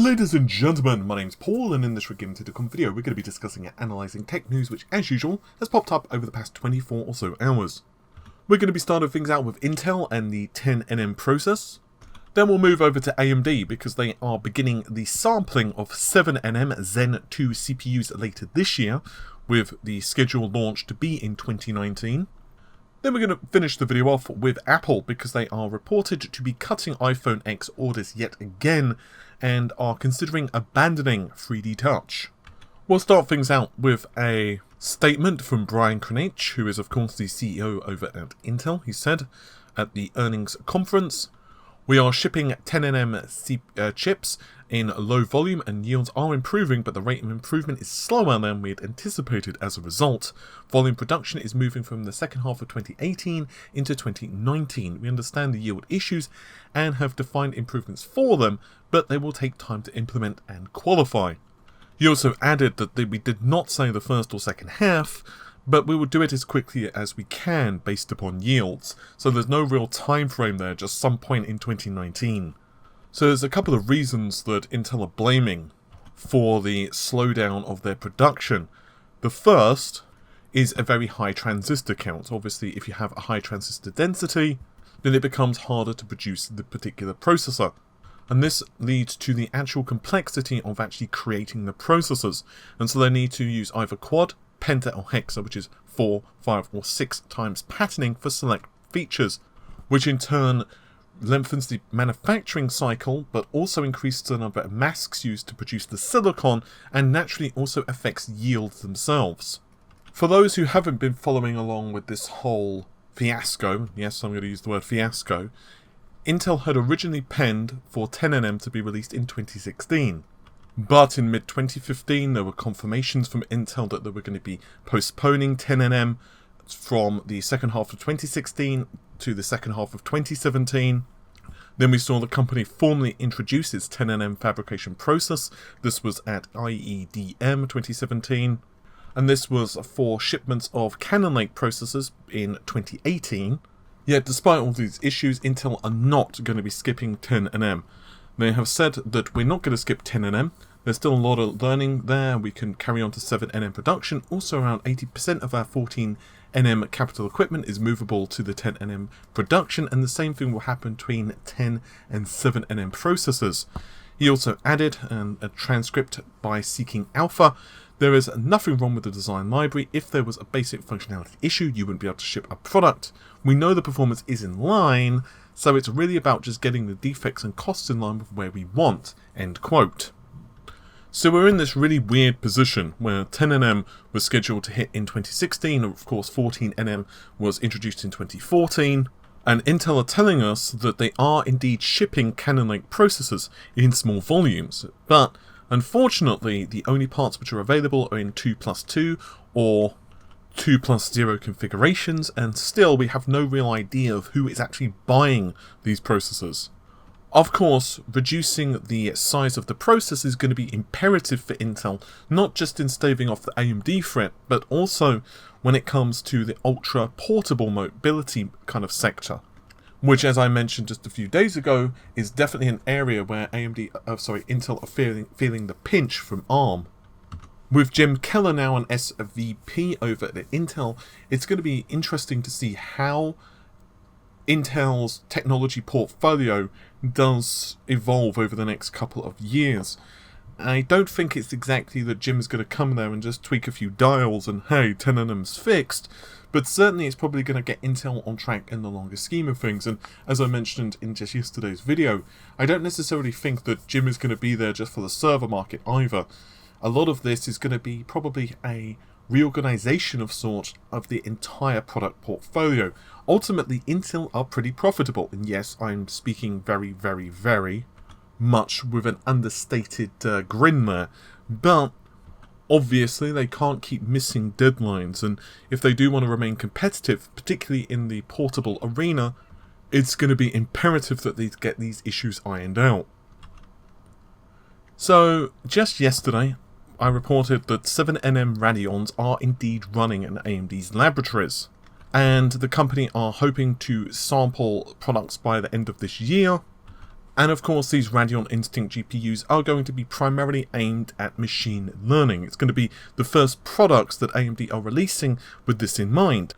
Ladies and gentlemen, my name's Paul, and in this Reginted.com video we're going to be discussing and analysing tech news which, as usual, has popped up over the past 24 or so hours. We're going to be starting things out with Intel and the 10nm process. Then we'll move over to AMD because they are beginning the sampling of 7nm Zen 2 CPUs later this year, with the scheduled launch to be in 2019. Then we're going to finish the video off with Apple because they are reported to be cutting iPhone X orders yet again and are considering abandoning 3D Touch. We'll start things out with a statement from Brian Krzanich, who is of course the CEO over at Intel. He said at the earnings conference, "We are shipping 10nm chips in low volume and yields are improving, but the rate of improvement is slower than we had anticipated as a result. Volume production is moving from the second half of 2018 into 2019. We understand the yield issues and have defined improvements for them, but they will take time to implement and qualify." He also added that we did not say the first or second half, but we will do it as quickly as we can based upon yields. So there's no real time frame there, just some point in 2019. So there's a couple of reasons that Intel are blaming for the slowdown of their production. The first is a very high transistor count. Obviously, if you have a high transistor density, then it becomes harder to produce the particular processor. And this leads to the actual complexity of actually creating the processors. And so they need to use either quad, penta or hexa, which is 4, 5 or 6 times patterning for select features, which in turn lengthens the manufacturing cycle, but also increases the number of masks used to produce the silicon, and naturally also affects yields themselves. For those who haven't been following along with this whole fiasco, yes, I'm going to use the word fiasco, Intel had originally penned for 10nm to be released in 2016. But in mid-2015 there were confirmations from Intel that they were going to be postponing 10nm from the second half of 2016 to the second half of 2017. Then we saw the company formally introduce its 10nm fabrication process. This was at IEDM 2017. And this was for shipments of Cannon Lake processors in 2018. Yet despite all these issues, Intel are not going to be skipping 10nm. They have said that we're not going to skip 10nm. There's still a lot of learning there. We can carry on to 7nm production. Also, around 80% of our 14nm capital equipment is movable to the 10nm production, and the same thing will happen between 10 and 7nm processors. He also added a transcript by Seeking Alpha. There is nothing wrong with the design library. If there was a basic functionality issue, you wouldn't be able to ship a product. We know the performance is in line, so it's really about just getting the defects and costs in line with where we want. End quote. So we're in this really weird position where 10nm was scheduled to hit in 2016, and of course 14nm was introduced in 2014, and Intel are telling us that they are indeed shipping Cannon Lake processors in small volumes, but unfortunately the only parts which are available are in 2+2 or 2+0 configurations, and still we have no real idea of who is actually buying these processors. Of course, reducing the size of the process is going to be imperative for Intel, not just in staving off the AMD threat, but also when it comes to the ultra-portable mobility kind of sector, which, as I mentioned just a few days ago, is definitely an area where Intel are feeling the pinch from ARM. With Jim Keller now an SVP over at Intel, it's going to be interesting to see how Intel's technology portfolio does evolve over the next couple of years. I don't think it's exactly that Jim is going to come there and just tweak a few dials and hey, 10nm's fixed, but certainly it's probably going to get Intel on track in the longer scheme of things. And as I mentioned in just yesterday's video, I don't necessarily think that Jim is going to be there just for the server market either. A lot of this is going to be probably a reorganization of sorts of the entire product portfolio. Ultimately, Intel are pretty profitable, and yes, I'm speaking very, very, very much with an understated grin there, but obviously they can't keep missing deadlines, and if they do want to remain competitive, particularly in the portable arena, it's going to be imperative that they get these issues ironed out. So, just yesterday, I reported that 7nm Radeons are indeed running in AMD's laboratories, and the company are hoping to sample products by the end of this year, And of course, these Radeon Instinct GPUs are going to be primarily aimed at machine learning. It's going to be the first products that AMD are releasing with this in mind.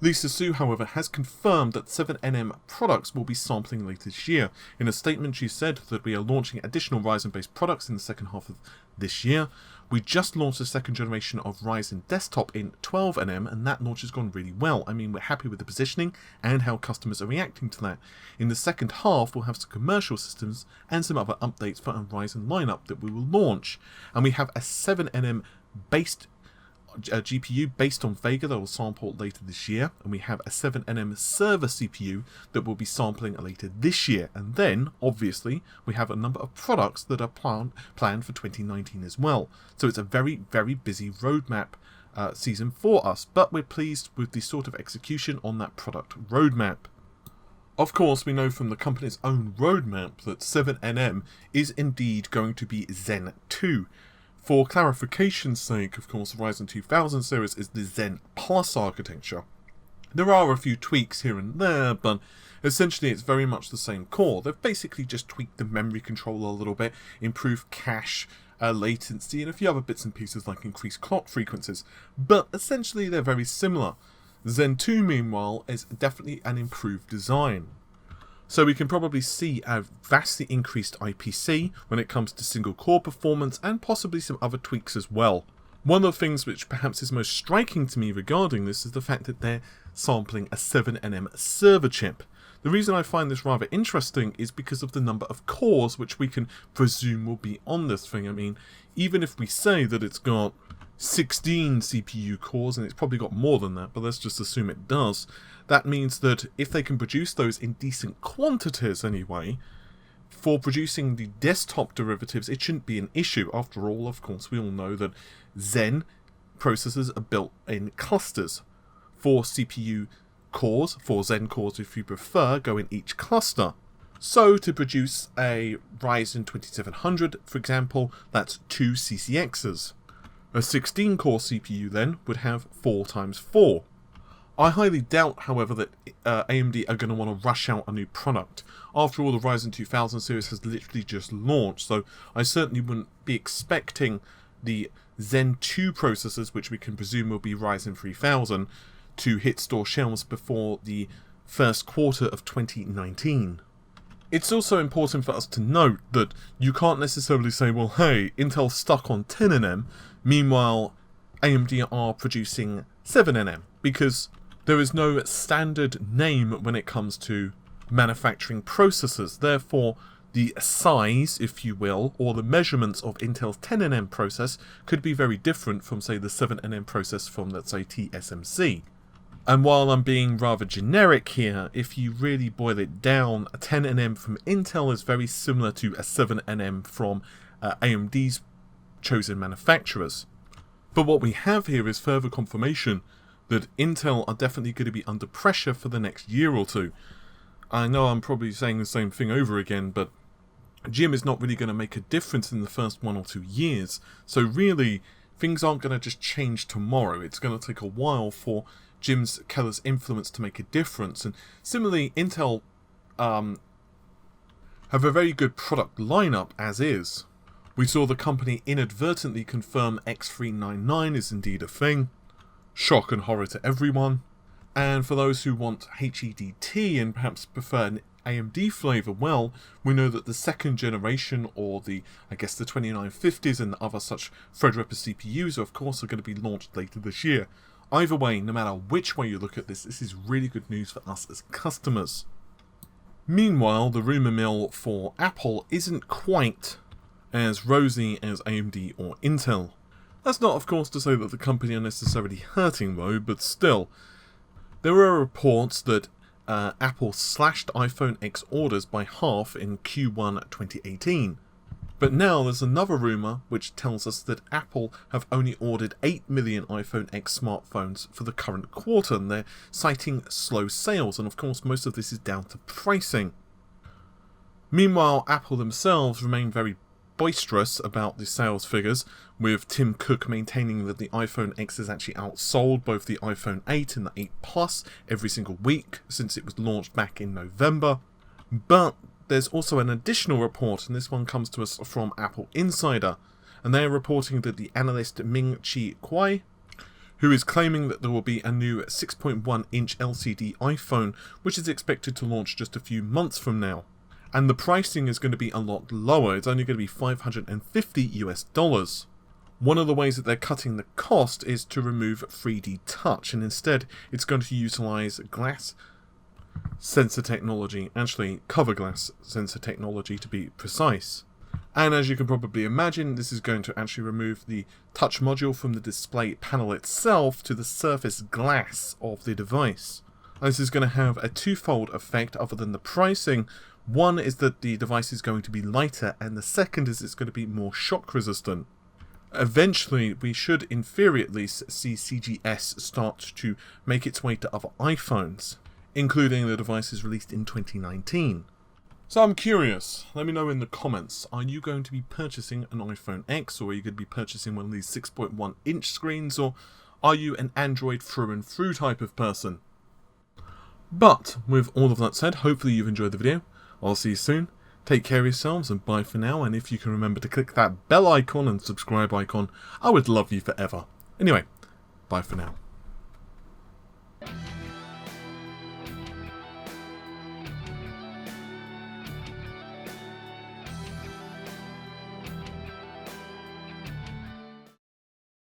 Lisa Su, however, has confirmed that 7nm products will be sampling later this year. In a statement, she said that we are launching additional Ryzen-based products in the second half of this year. We just launched the second generation of Ryzen desktop in 12nm, and that launch has gone really well. I mean, we're happy with the positioning and how customers are reacting to that. In the second half, we'll have some commercial systems and some other updates for our Ryzen lineup that we will launch. And we have a 7nm based GPU based on Vega that will sample later this year, and we have a 7nm server CPU that will be sampling later this year, and then obviously we have a number of products that are planned for 2019 as well. So it's a very busy roadmap season for us, but we're pleased with the sort of execution on that product roadmap. Of course, we know from the company's own roadmap that 7nm is indeed going to be Zen 2. For clarification's sake, of course, the Ryzen 2000 series is the Zen Plus architecture. There are a few tweaks here and there, but essentially it's very much the same core. They've basically just tweaked the memory controller a little bit, improved cache, latency, and a few other bits and pieces like increased clock frequencies, but essentially they're very similar. Zen 2, meanwhile, is definitely an improved design. So we can probably see a vastly increased IPC when it comes to single core performance and possibly some other tweaks as well. One of the things which perhaps is most striking to me regarding this is the fact that they're sampling a 7nm server chip. The reason I find this rather interesting is because of the number of cores which we can presume will be on this thing. I mean, even if we say that it's got 16 CPU cores, and it's probably got more than that, but let's just assume it does. That means that if they can produce those in decent quantities anyway, for producing the desktop derivatives, it shouldn't be an issue. After all, of course, we all know that Zen processors are built in clusters. 4 CPU cores, 4 Zen cores if you prefer, go in each cluster. So to produce a Ryzen 2700, for example, that's 2 CCXs. A 16-core CPU then would have 4 times 4. I highly doubt, however, that AMD are going to want to rush out a new product. After all, the Ryzen 2000 series has literally just launched, so I certainly wouldn't be expecting the Zen 2 processors, which we can presume will be Ryzen 3000, to hit store shelves before the first quarter of 2019. It's also important for us to note that you can't necessarily say, well, hey, Intel's stuck on 10nm, meanwhile AMD are producing 7nm, because there is no standard name when it comes to manufacturing processors. Therefore, the size, if you will, or the measurements of Intel's 10nm process could be very different from, say, the 7nm process from, let's say, TSMC. And while I'm being rather generic here, if you really boil it down, a 10nm from Intel is very similar to a 7nm from AMD's chosen manufacturers. But what we have here is further confirmation that Intel are definitely going to be under pressure for the next year or two. I know I'm probably saying the same thing over again, but Jim is not really going to make a difference in the first 1 or 2 years. So really, things aren't going to just change tomorrow. It's going to take a while for Jim Keller's influence to make a difference. And similarly, Intel have a very good product lineup as is. We saw the company inadvertently confirm X399 is indeed a thing. Shock and horror to everyone. And for those who want HEDT and perhaps prefer an AMD flavour, well, we know that the second generation, or the 2950s and other such Threadripper CPUs, of course, are going to be launched later this year. Either way, no matter which way you look at this is really good news for us as customers. Meanwhile, the rumour mill for Apple isn't quite as rosy as AMD or Intel. That's not, of course, to say that the company are necessarily hurting though, but still. There were reports that Apple slashed iPhone X orders by half in Q1 2018. But now there's another rumour which tells us that Apple have only ordered 8 million iPhone X smartphones for the current quarter, and they're citing slow sales, and of course most of this is down to pricing. Meanwhile, Apple themselves remain very boisterous about the sales figures, with Tim Cook maintaining that the iPhone X has actually outsold both the iPhone 8 and the 8 Plus every single week since it was launched back in November. But there's also an additional report, and this one comes to us from Apple Insider, and they are reporting that the analyst Ming-Chi Kuai, who is claiming that there will be a new 6.1-inch LCD iPhone, which is expected to launch just a few months from now. And the pricing is going to be a lot lower. It's only going to be $550 US. One of the ways that they're cutting the cost is to remove 3D touch, and instead it's going to utilize glass sensor technology, actually cover glass sensor technology to be precise. And as you can probably imagine, this is going to actually remove the touch module from the display panel itself to the surface glass of the device. And this is going to have a twofold effect other than the pricing. One is that the device is going to be lighter, and the second is it's going to be more shock resistant. Eventually, we should, in theory at least, see CGS start to make its way to other iPhones, including the devices released in 2019. So I'm curious, let me know in the comments, are you going to be purchasing an iPhone X, or are you going to be purchasing one of these 6.1-inch screens, or are you an Android through and through type of person? But, with all of that said, hopefully you've enjoyed the video. I'll see you soon. Take care of yourselves, and bye for now, and if you can remember to click that bell icon and subscribe icon, I would love you forever. Anyway, bye for now.